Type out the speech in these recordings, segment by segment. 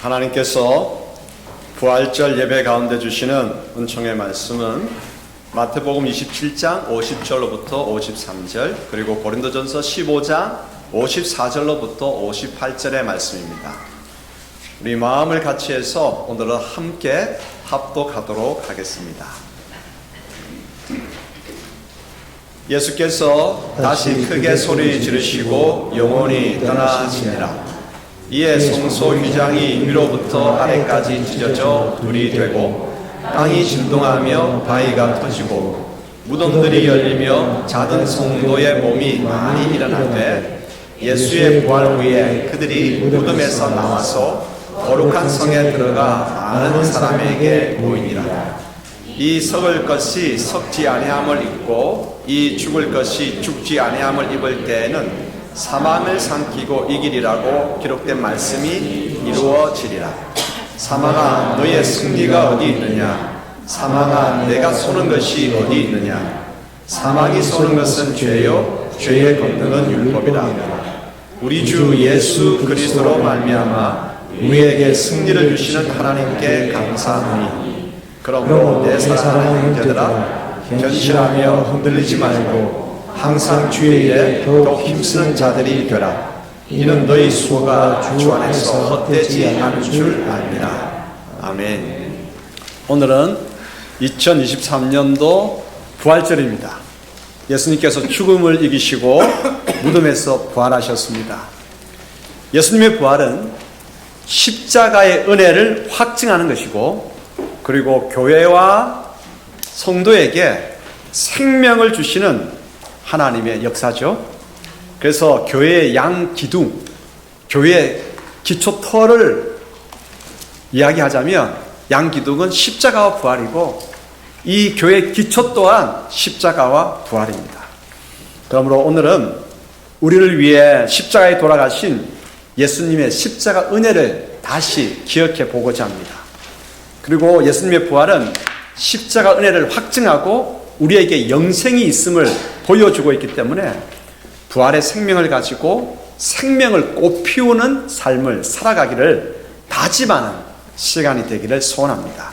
하나님께서 부활절 예배 가운데 주시는 은총의 말씀은 마태복음 27장 50절로부터 53절, 그리고 고린도전서 15장 54절로부터 58절의 말씀입니다. 우리 마음을 같이 해서 오늘은 함께 합독하도록 하겠습니다. 예수께서 다시 크게 소리 지르시고 영원히 떠나시니라. 이에 성소 휘장이 위로부터 아래까지 찢어져 둘이 되고 땅이 진동하며 바위가 터지고 무덤들이 열리며 자던 성도의 몸이 많이 일어나되 예수의 부활 후에 그들이 무덤에서 나와서 거룩한 성에 들어가 많은 사람에게 보이니라. 이 썩을 것이 썩지 아니함을 입고 이 죽을 것이 죽지 아니함을 입을 때에는 사망을 삼키고 이기리라고 기록된 말씀이 이루어지리라. 사망아 너의 승리가 어디 있느냐? 사망아 내가 쏘는 것이 어디 있느냐? 사망이 쏘는 것은 죄요 죄의 권능은 율법이라. 우리 주 예수 그리스도로 말미암아 우리에게 승리를 주시는 하나님께 감사하노니 그러므로 내 사랑하는 형제들아 견실하며 흔들리지 말고 항상 주의 일에 더욱 힘쓰는 자들이 되라. 이는 너희 수고가 주 안에서 헛되지 않을 줄 압니다. 아멘. 오늘은 2023년도 부활절입니다. 예수님께서 죽음을 이기시고 무덤에서 부활하셨습니다. 예수님의 부활은 십자가의 은혜를 확증하는 것이고, 그리고 교회와 성도에게 생명을 주시는 하나님의 역사죠. 그래서 교회의 양기둥, 교회의 기초터를 이야기하자면 양기둥은 십자가와 부활이고 이 교회의 기초 또한 십자가와 부활입니다. 그러므로 오늘은 우리를 위해 십자가에 돌아가신 예수님의 십자가 은혜를 다시 기억해 보고자 합니다. 그리고 예수님의 부활은 십자가 은혜를 확증하고 우리에게 영생이 있음을 보여주고 있기 때문에 부활의 생명을 가지고 생명을 꽃피우는 삶을 살아가기를 다짐하는 시간이 되기를 소원합니다.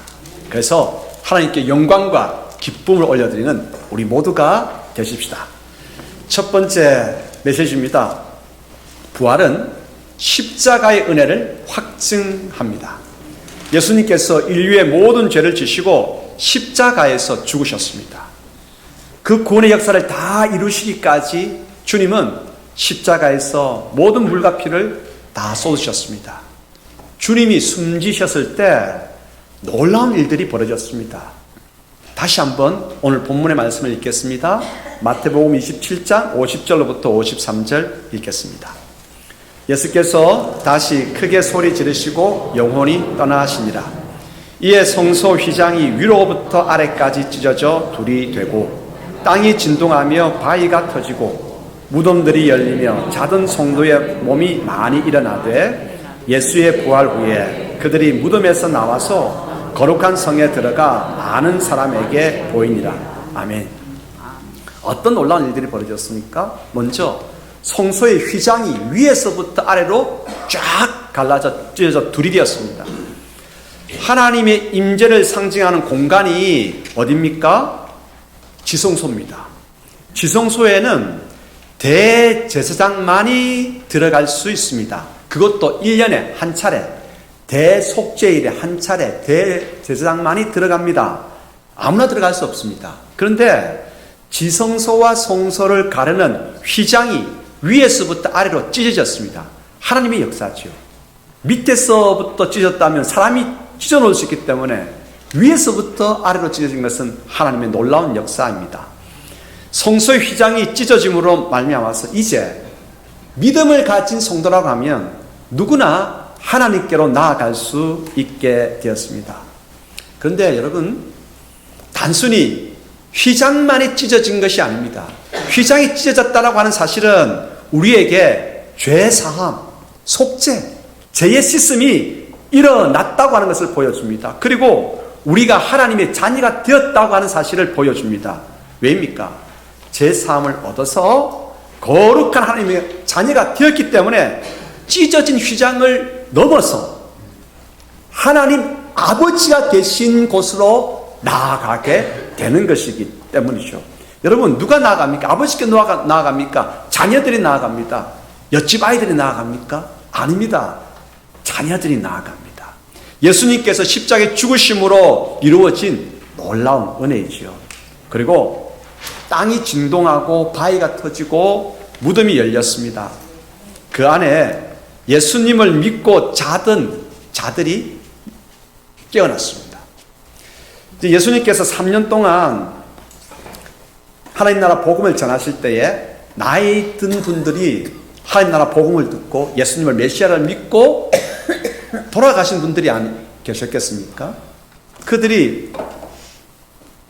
그래서 하나님께 영광과 기쁨을 올려드리는 우리 모두가 되십시다. 첫 번째 메시지입니다. 부활은 십자가의 은혜를 확증합니다. 예수님께서 인류의 모든 죄를 지시고 십자가에서 죽으셨습니다. 그 구원의 역사를 다 이루시기까지 주님은 십자가에서 모든 물과 피를 다 쏟으셨습니다. 주님이 숨지셨을 때 놀라운 일들이 벌어졌습니다. 다시 한번 오늘 본문의 말씀을 읽겠습니다. 마태복음 27장 50절로부터 53절 읽겠습니다. 예수께서 다시 크게 소리 지르시고 영원히 떠나시니라. 이에 성소 휘장이 위로부터 아래까지 찢어져 둘이 되고 땅이 진동하며 바위가 터지고 무덤들이 열리며 자던 성도의 몸이 많이 일어나되 예수의 부활 후에 그들이 무덤에서 나와서 거룩한 성에 들어가 많은 사람에게 보이니라. 아멘. 어떤 놀라운 일들이 벌어졌습니까? 먼저 성소의 휘장이 위에서부터 아래로 쫙 갈라져 찢어져 둘이 되었습니다. 하나님의 임재를 상징하는 공간이 어디입니까? 지성소입니다. 지성소에는 대제사장만이 들어갈 수 있습니다. 그것도 1년에 한 차례, 대속죄일에 한 차례 대제사장만이 들어갑니다. 아무나 들어갈 수 없습니다. 그런데 지성소와 성소를 가르는 휘장이 위에서부터 아래로 찢어졌습니다. 하나님의 역사죠. 밑에서부터 찢어졌다면 사람이 찢어놓을 수 있기 때문에 위에서부터 아래로 찢어진 것은 하나님의 놀라운 역사입니다. 성소의 휘장이 찢어짐으로 말미암아서 이제 믿음을 가진 성도라고 하면 누구나 하나님께로 나아갈 수 있게 되었습니다. 그런데 여러분, 단순히 휘장만이 찢어진 것이 아닙니다. 휘장이 찢어졌다고 하는 사실은 우리에게 죄사함, 속죄, 죄의 씻음이 일어났다고 하는 것을 보여줍니다. 그리고 우리가 하나님의 자녀가 되었다고 하는 사실을 보여줍니다. 왜입니까? 죄사함을 얻어서 거룩한 하나님의 자녀가 되었기 때문에 찢어진 휘장을 넘어서 하나님 아버지가 계신 곳으로 나아가게 되는 것이기 때문이죠. 여러분, 누가 나아갑니까? 아버지께 나아갑니까? 자녀들이 나아갑니다. 옆집 아이들이 나아갑니까? 아닙니다. 자녀들이 나아갑니다. 예수님께서 십자가의 죽으심으로 이루어진 놀라운 은혜이지요. 그리고 땅이 진동하고 바위가 터지고 무덤이 열렸습니다. 그 안에 예수님을 믿고 자던 자들이 깨어났습니다. 예수님께서 3년 동안 하나님 나라 복음을 전하실 때에 나이 든 분들이 하나님 나라 복음을 듣고 예수님을 메시아를 믿고 돌아가신 분들이 안 계셨겠습니까? 그들이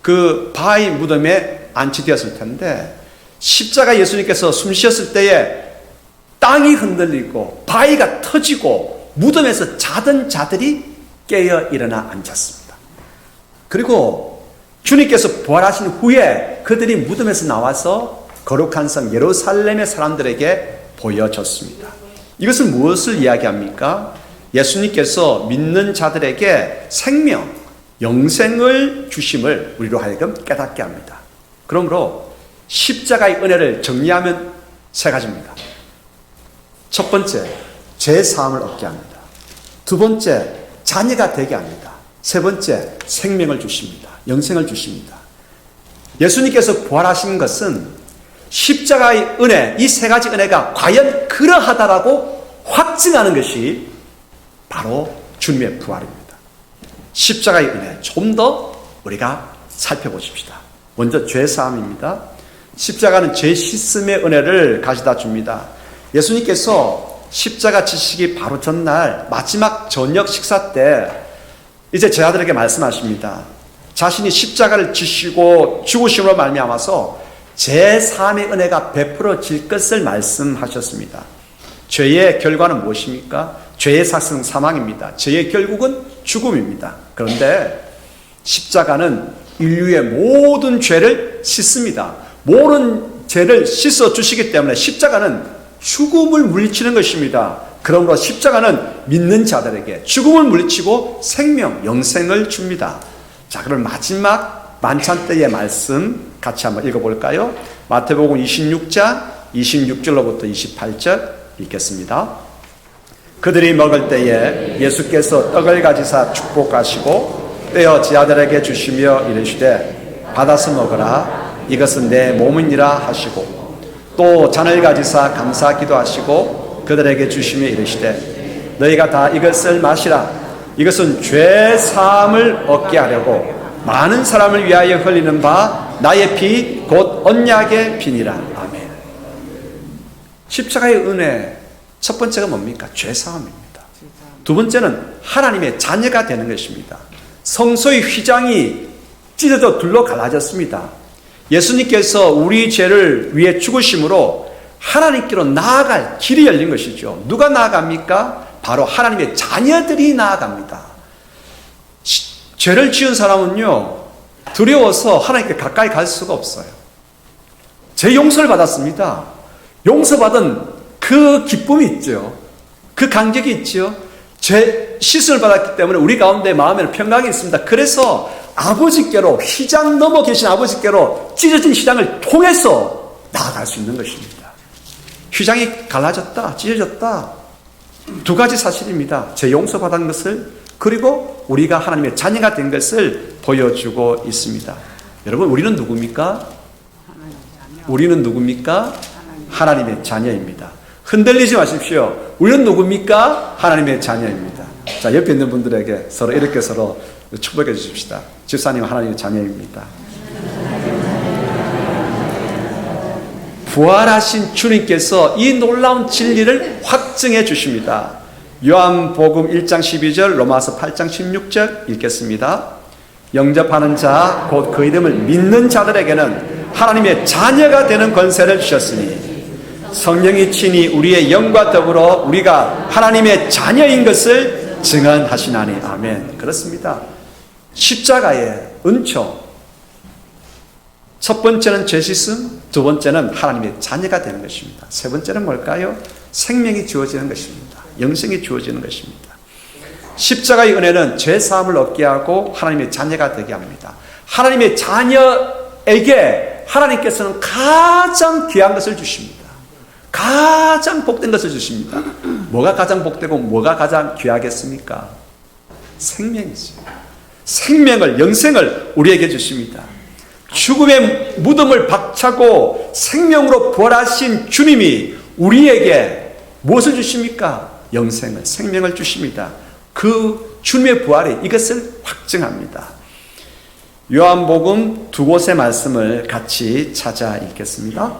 그 바위 무덤에 안치되었을 텐데 십자가 예수님께서 숨 쉬었을 때에 땅이 흔들리고 바위가 터지고 무덤에서 자던 자들이 깨어 일어나 앉았습니다. 그리고 주님께서 부활하신 후에 그들이 무덤에서 나와서 거룩한 성 예루살렘의 사람들에게 보여줬습니다. 이것은 무엇을 이야기합니까? 예수님께서 믿는 자들에게 생명, 영생을 주심을 우리로 하여금 깨닫게 합니다. 그러므로 십자가의 은혜를 정리하면 세 가지입니다. 첫 번째, 죄사함을 얻게 합니다. 두 번째, 자녀가 되게 합니다. 세 번째, 생명을 주십니다. 영생을 주십니다. 예수님께서 부활하신 것은 십자가의 은혜, 이 세 가지 은혜가 과연 그러하다라고 확증하는 것이 바로 주님의 부활입니다. 십자가의 은혜, 좀 더 우리가 살펴보십시다. 먼저 죄사함입니다. 십자가는 죄 씻음의 은혜를 가져다 줍니다. 예수님께서 십자가 지시기 바로 전날 마지막 저녁 식사 때 이제 제자들에게 말씀하십니다. 자신이 십자가를 지시고 죽으심으로 말미암아서 제3의 은혜가 베풀어질 것을 말씀하셨습니다. 죄의 결과는 무엇입니까? 죄의 삭은 사망입니다. 죄의 결국은 죽음입니다. 그런데 십자가는 인류의 모든 죄를 씻습니다. 모든 죄를 씻어 주시기 때문에 십자가는 죽음을 물리치는 것입니다. 그러므로 십자가는 믿는 자들에게 죽음을 물리치고 생명, 영생을 줍니다. 자, 그럼 마지막 만찬 때의 말씀 같이 한번 읽어볼까요? 마태복음 26장 26절로부터 28절 읽겠습니다. 그들이 먹을 때에 예수께서 떡을 가지사 축복하시고 떼어 제자들에게 주시며 이르시되 받아서 먹으라, 이것은 내 몸이니라 하시고 또 잔을 가지사 감사 기도하시고 그들에게 주시며 이르시되 너희가 다 이것을 마시라, 이것은 죄 사함을 얻게 하려고 많은 사람을 위하여 흘리는 바 나의 피 곧 언약의 피니라. 아멘. 십자가의 은혜 첫 번째가 뭡니까? 죄 사함입니다. 두 번째는 하나님의 자녀가 되는 것입니다. 성소의 휘장이 찢어져 둘로 갈라졌습니다. 예수님께서 우리 죄를 위해 죽으심으로 하나님께로 나아갈 길이 열린 것이죠. 누가 나아갑니까? 바로 하나님의 자녀들이 나아갑니다. 죄를 지은 사람은요, 두려워서 하나님께 가까이 갈 수가 없어요. 죄 용서를 받았습니다. 용서받은 그 기쁨이 있죠. 그 감격이 있죠. 죄 씻음을 받았기 때문에 우리 가운데 마음에는 평강이 있습니다. 그래서 아버지께로, 휘장 넘어 계신 아버지께로 찢어진 휘장을 통해서 나아갈 수 있는 것입니다. 휘장이 갈라졌다, 찢어졌다, 두 가지 사실입니다. 죄 용서받은 것을, 그리고 우리가 하나님의 자녀가 된 것을 보여주고 있습니다. 여러분, 우리는 누굽니까? 우리는 누굽니까? 하나님의 자녀입니다. 흔들리지 마십시오. 우리는 누굽니까? 하나님의 자녀입니다. 자, 옆에 있는 분들에게 서로 이렇게 서로 축복해 주십시다. 집사님 하나님의 자녀입니다. 부활하신 주님께서 이 놀라운 진리를 확증해 주십니다. 요한복음 1장 12절, 로마서 8장 16절 읽겠습니다. 영접하는 자, 곧 그 이름을 믿는 자들에게는 하나님의 자녀가 되는 권세를 주셨으니 성령이 친히 우리의 영과 더불어 우리가 하나님의 자녀인 것을 증언하시나니. 아멘. 그렇습니다. 십자가의 은총, 첫 번째는 죄 씻음, 두 번째는 하나님의 자녀가 되는 것입니다. 세 번째는 뭘까요? 생명이 주어지는 것입니다. 영생이 주어지는 것입니다. 십자가의 은혜는 죄사함을 얻게 하고 하나님의 자녀가 되게 합니다. 하나님의 자녀에게 하나님께서는 가장 귀한 것을 주십니다. 가장 복된 것을 주십니다. 뭐가 가장 복되고 뭐가 가장 귀하겠습니까? 생명이죠. 생명을, 영생을 우리에게 주십니다. 죽음의 무덤을 박차고 생명으로 부활하신 주님이 우리에게 무엇을 주십니까? 영생을, 생명을 주십니다. 그 주님의 부활이 이것을 확증합니다. 요한복음 두 곳의 말씀을 같이 찾아 읽겠습니다.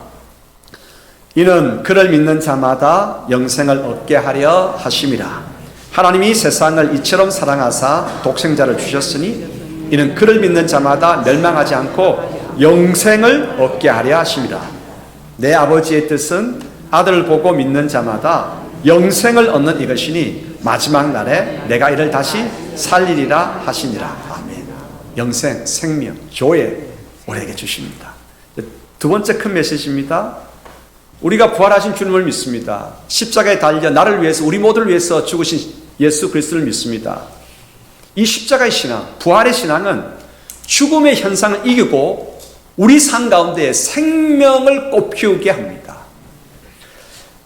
이는 그를 믿는 자마다 영생을 얻게 하려 하심이라. 하나님이 세상을 이처럼 사랑하사 독생자를 주셨으니 이는 그를 믿는 자마다 멸망하지 않고 영생을 얻게 하려 하심이라. 내 아버지의 뜻은 아들을 보고 믿는 자마다 영생을 얻는 이것이니 마지막 날에 내가 이를 다시 살리리라 하시니라. 아멘. 영생, 생명, 교회 우리에게 주십니다. 두 번째 큰 메시지입니다. 우리가 부활하신 주님을 믿습니다. 십자가에 달려 나를 위해서, 우리 모두를 위해서 죽으신 예수 그리스도를 믿습니다. 이 십자가의 신앙, 부활의 신앙은 죽음의 현상을 이기고 우리 삶 가운데 생명을 꽃피우게 합니다.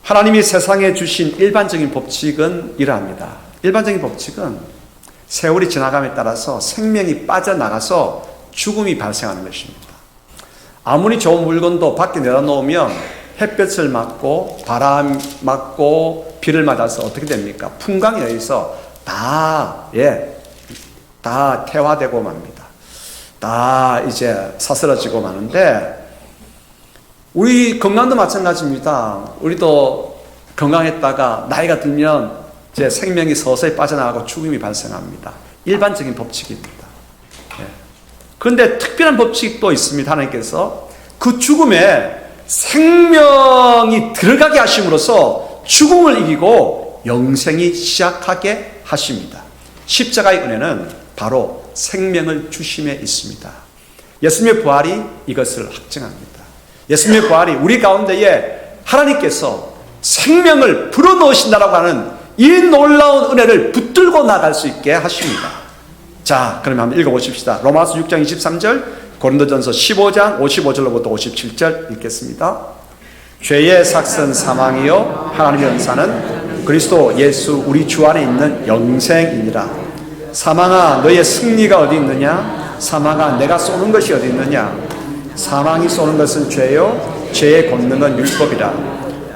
하나님이 세상에 주신 일반적인 법칙은 이러합니다. 일반적인 법칙은 세월이 지나감에 따라서 생명이 빠져나가서 죽음이 발생하는 것입니다. 아무리 좋은 물건도 밖에 내려놓으면 햇볕을 맞고 바람 맞고 비를 맞아서 어떻게 됩니까? 풍광에 의해서 다 태화되고 맙니다. 다 이제 사스러지고 마는데 우리 건강도 마찬가지입니다. 우리도 건강했다가 나이가 들면 이제 생명이 서서히 빠져나가고 죽음이 발생합니다. 일반적인 법칙입니다. 그런데 특별한 법칙도 있습니다. 하나님께서 그 죽음에 생명이 들어가게 하심으로써 죽음을 이기고 영생이 시작하게 하십니다. 십자가의 은혜는 바로 생명을 주심에 있습니다. 예수님의 부활이 이것을 확증합니다. 예수님의 부활이 우리 가운데에 하나님께서 생명을 불어넣으신다라고 하는 이 놀라운 은혜를 붙들고 나갈 수 있게 하십니다. 자, 그러면 한번 읽어보십시다. 로마서 6장 23절, 고린도전서 15장 55절로부터 57절 읽겠습니다. 죄의 삭은 사망이요 하나님의 은사는 그리스도 예수 우리 주 안에 있는 영생이니라. 사망아 너의 승리가 어디 있느냐? 사망아 내가 쏘는 것이 어디 있느냐? 사망이 쏘는 것은 죄요 죄의 권능은 율법이라.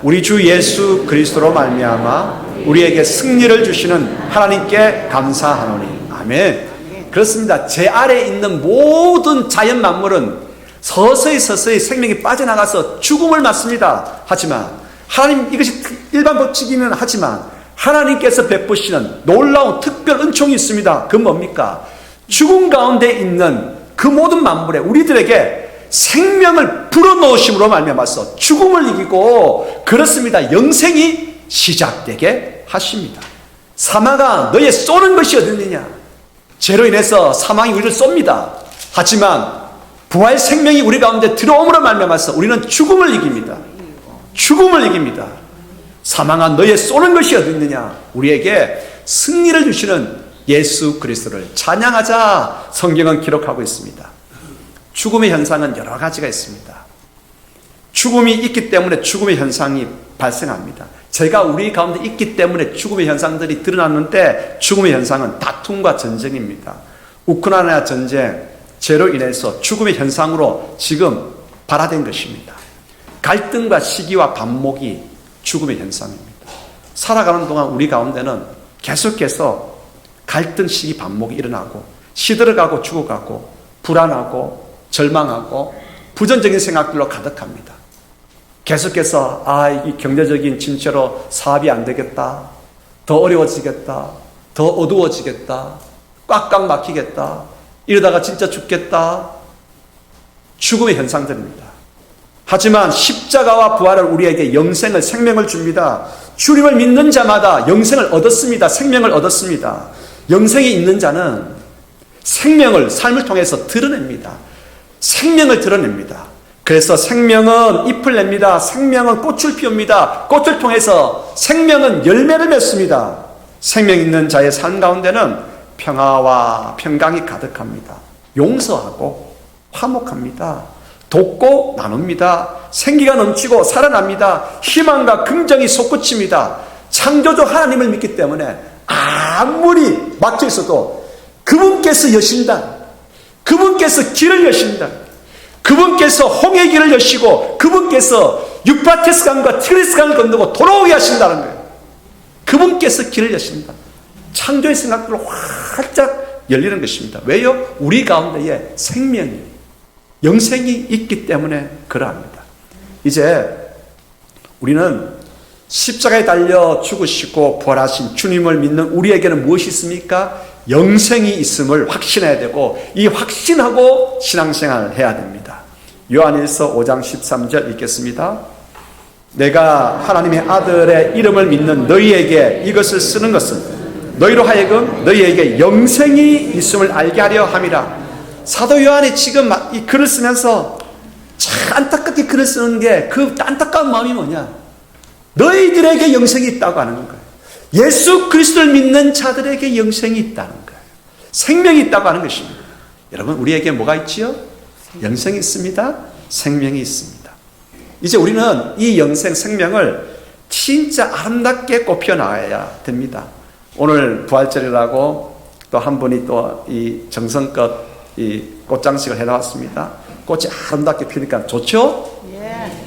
우리 주 예수 그리스도로 말미암아 우리에게 승리를 주시는 하나님께 감사하노니. 아멘. 그렇습니다. 제 아래에 있는 모든 자연 만물은 서서히 생명이 빠져나가서 죽음을 맞습니다. 하지만 하나님, 이것이 일반 법칙이긴 하지만 하나님께서 베푸시는 놀라운 특별 은총이 있습니다. 그 뭡니까? 죽음 가운데 있는 그 모든 만물에 우리들에게 생명을 불어넣으심으로 말미암아서 죽음을 이기고, 그렇습니다, 영생이 시작되게 하십니다. 사망아 너의 쏘는 것이 어딨느냐? 죄로 인해서 사망이 우리를 쏩니다. 하지만 부활 생명이 우리 가운데 들어옴으로 말미암아서 우리는 죽음을 이깁니다. 죽음을 이깁니다. 사망아 너의 쏘는 것이 어딨느냐? 우리에게 승리를 주시는 예수 그리스도를 찬양하자 성경은 기록하고 있습니다. 죽음의 현상은 여러 가지가 있습니다. 죽음이 있기 때문에 죽음의 현상이 발생합니다. 제가 우리 가운데 있기 때문에 죽음의 현상들이 드러났는데, 죽음의 현상은 다툼과 전쟁입니다. 우크라이나 전쟁, 죄로 인해서 죽음의 현상으로 지금 발화된 것입니다. 갈등과 시기와 반목이 죽음의 현상입니다. 살아가는 동안 우리 가운데는 계속해서 갈등, 시기, 반목이 일어나고, 시들어가고 죽어가고, 불안하고 절망하고 부정적인 생각들로 가득합니다. 계속해서 이 경제적인 침체로 사업이 안 되겠다, 더 어려워지겠다, 더 어두워지겠다, 꽉꽉 막히겠다, 이러다가 진짜 죽겠다. 죽음의 현상들입니다. 하지만 십자가와 부활은 우리에게 영생을, 생명을 줍니다. 주님을 믿는 자마다 영생을 얻었습니다. 생명을 얻었습니다. 영생이 있는 자는 생명을 삶을 통해서 드러냅니다. 생명을 드러냅니다. 그래서 생명은 잎을 냅니다. 생명은 꽃을 피웁니다. 꽃을 통해서 생명은 열매를 맺습니다. 생명 있는 자의 삶 가운데는 평화와 평강이 가득합니다. 용서하고 화목합니다. 돕고 나눕니다. 생기가 넘치고 살아납니다. 희망과 긍정이 솟구칩니다. 창조주 하나님을 믿기 때문에 아무리 막혀 있어도 그분께서 여신다. 그분께서 길을 여신다. 그분께서 홍해 길을 여시고 그분께서 유프라테스 강과 티그리스 강을 건너고 돌아오게 하신다는 거예요. 그분께서 길을 여신다. 창조의 생각들로 활짝 열리는 것입니다. 왜요? 우리 가운데에 생명이, 영생이 있기 때문에 그러합니다. 이제 우리는 십자가에 달려 죽으시고 부활하신 주님을 믿는 우리에게는 무엇이 있습니까? 영생이 있음을 확신해야 되고 이 확신하고 신앙생활을 해야 됩니다. 요한일서 5장 13절 읽겠습니다. 내가 하나님의 아들의 이름을 믿는 너희에게 이것을 쓰는 것은 너희로 하여금 너희에게 영생이 있음을 알게 하려 함이라. 사도 요한이 지금 이 글을 쓰면서 참 안타깝게 글을 쓰는 게 그 안타까운 마음이 뭐냐? 너희들에게 영생이 있다고 하는 거예요. 예수 그리스도를 믿는 자들에게 영생이 있다는 거예요. 생명이 있다고 하는 것입니다. 여러분, 우리에게 뭐가 있지요? 영생이 있습니다. 생명이 있습니다. 이제 우리는 이 영생, 생명을 진짜 아름답게 꽃피워 나가야 됩니다. 오늘 부활절이라고 또 한 분이 또 이 정성껏 이 꽃장식을 해놨습니다. 꽃이 아름답게 피니까 좋죠?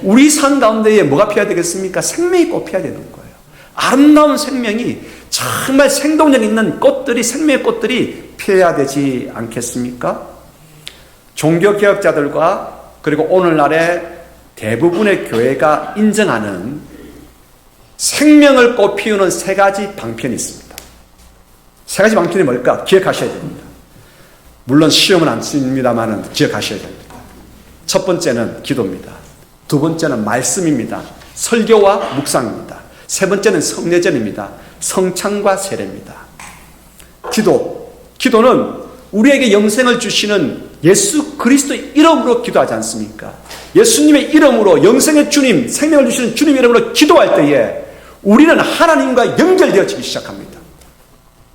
우리 삶 가운데에 뭐가 피어야 되겠습니까? 생명이 꽃피어야 되는 거예요. 아름다운 생명이 정말 생동력 있는 꽃들이, 생명의 꽃들이 피어야 되지 않겠습니까? 종교개혁자들과 그리고 오늘날의 대부분의 교회가 인정하는 생명을 꽃피우는 세 가지 방편이 있습니다. 세 가지 방편이 뭘까? 기억하셔야 됩니다. 물론 시험은 안 씁니다만 기억하셔야 됩니다. 첫 번째는 기도입니다. 두 번째는 말씀입니다. 설교와 묵상입니다. 세 번째는 성례전입니다. 성찬과 세례입니다. 기도는 우리에게 영생을 주시는 예수 그리스도의 이름으로 기도하지 않습니까? 예수님의 이름으로 영생의 주님, 생명을 주시는 주님의 이름으로 기도할 때에 우리는 하나님과 연결되어지기 시작합니다.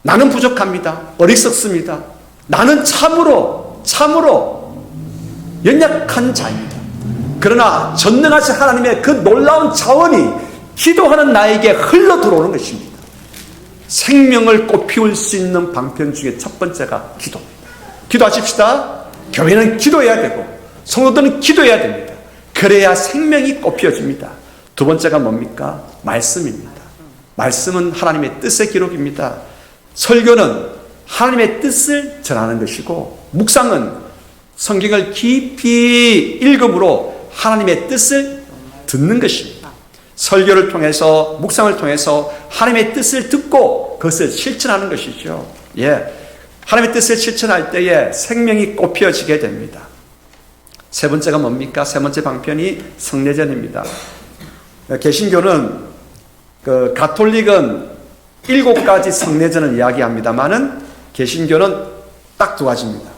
나는 부족합니다. 어리석습니다. 나는 참으로 연약한 자입니다. 그러나 전능하신 하나님의 그 놀라운 자원이 기도하는 나에게 흘러 들어오는 것입니다. 생명을 꽃피울 수 있는 방편 중에 첫 번째가 기도입니다. 기도하십시다. 교회는 기도해야 되고 성도들은 기도해야 됩니다. 그래야 생명이 꽃피어집니다. 두 번째가 뭡니까? 말씀입니다. 말씀은 하나님의 뜻의 기록입니다. 설교는 하나님의 뜻을 전하는 것이고 묵상은 성경을 깊이 읽음으로 하나님의 뜻을 듣는 것입니다. 설교를 통해서 묵상을 통해서 하나님의 뜻을 듣고 그것을 실천하는 것이죠. 하나님의 뜻을 실천할 때에 생명이 꽃피어지게 됩니다. 세 번째가 뭡니까? 세 번째 방편이 성례전입니다. 개신교는 가톨릭은 7가지 성례전을 이야기합니다만은 개신교는 딱 두 가지입니다.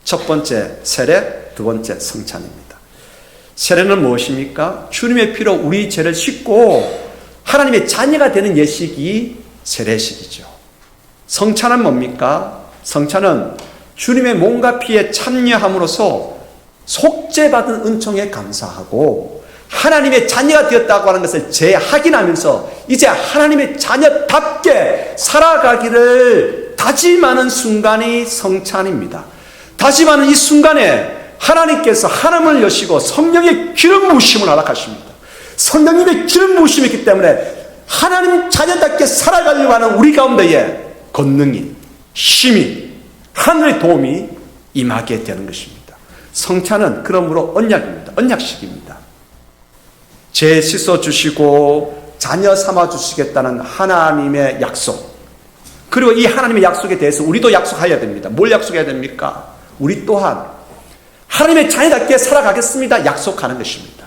첫 번째 세례, 두 번째 성찬입니다. 세례는 무엇입니까? 주님의 피로 우리 죄를 씻고 하나님의 자녀가 되는 예식이 세례식이죠. 성찬은 뭡니까? 성찬은 주님의 몸과 피에 참여함으로써 속죄받은 은총에 감사하고 하나님의 자녀가 되었다고 하는 것을 재확인하면서 이제 하나님의 자녀답게 살아가기를 다짐하는 순간이 성찬입니다. 다짐하는 이 순간에 하나님께서 하나님을 여시고 성령의 기름 부으심을 허락하십니다. 성령님의 기름 부으심이 있기 때문에 하나님 자녀답게 살아가려고 하는 우리 가운데에 권능이, 힘이, 하늘의 도움이 임하게 되는 것입니다. 성찬은 그러므로 언약입니다. 언약식입니다. 죄 씻어주시고 자녀 삼아주시겠다는 하나님의 약속, 그리고 이 하나님의 약속에 대해서 우리도 약속해야 됩니다. 뭘 약속해야 됩니까? 우리 또한 하나님의 자녀답게 살아가겠습니다. 약속하는 것입니다.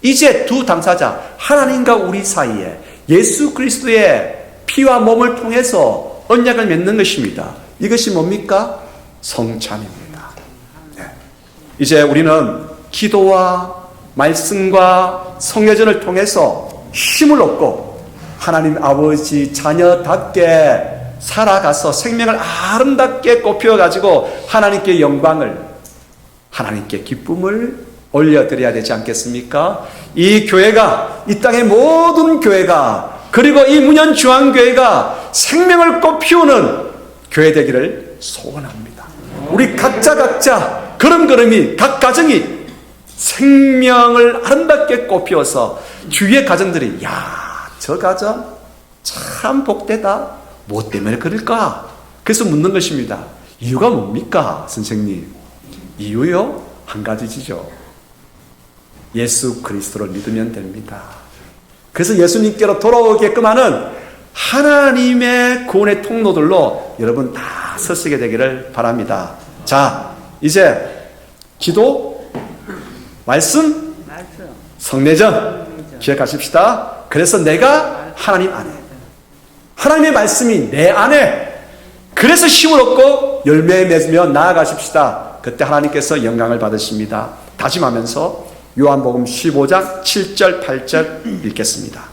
이제 두 당사자, 하나님과 우리 사이에 예수 그리스도의 피와 몸을 통해서 언약을 맺는 것입니다. 이것이 뭡니까? 성찬입니다. 이제 우리는 기도와 말씀과 성례전을 통해서 힘을 얻고 하나님 아버지 자녀답게 살아가서 생명을 아름답게 꽃피워가지고 하나님께 영광을, 하나님께 기쁨을 올려드려야 되지 않겠습니까? 이 교회가, 이 땅의 모든 교회가, 그리고 이 문현중앙교회가 생명을 꽃피우는 교회 되기를 소원합니다. 우리 각자 걸음걸음이, 각 가정이 생명을 아름답게 꽃피워서 주위의 가정들이, 야, 저 가정 참 복되다. 뭐 때문에 그럴까? 그래서 묻는 것입니다. 이유가 뭡니까, 선생님? 이유요? 한 가지지죠. 예수 그리스도를 믿으면 됩니다. 그래서 예수님께로 돌아오게끔 하는 하나님의 구원의 통로들로 여러분 다 서쓰게 되기를 바랍니다. 자, 이제 기도, 말씀, 성례전 기억하십시다. 그래서 내가 하나님 안에, 하나님의 말씀이 내 안에, 그래서 힘을 얻고 열매 맺으며 나아가십시다. 그때 하나님께서 영광을 받으십니다. 다짐하면서 요한복음 15장 7절 8절 읽겠습니다.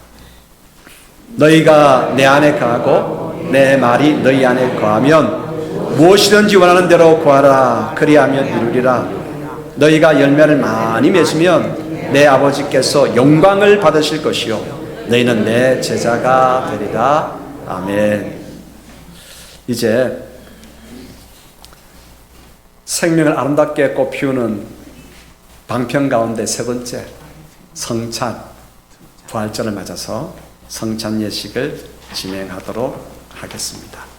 너희가 내 안에 거하고 내 말이 너희 안에 거하면 무엇이든지 원하는 대로 구하라. 그리하면 이루리라. 너희가 열매를 많이 맺으면 내 아버지께서 영광을 받으실 것이요 너희는 내 제자가 되리라. 아멘. 이제 생명을 아름답게 꽃피우는 방편 가운데 세 번째, 성찬, 부활절을 맞아서 성찬 예식을 진행하도록 하겠습니다.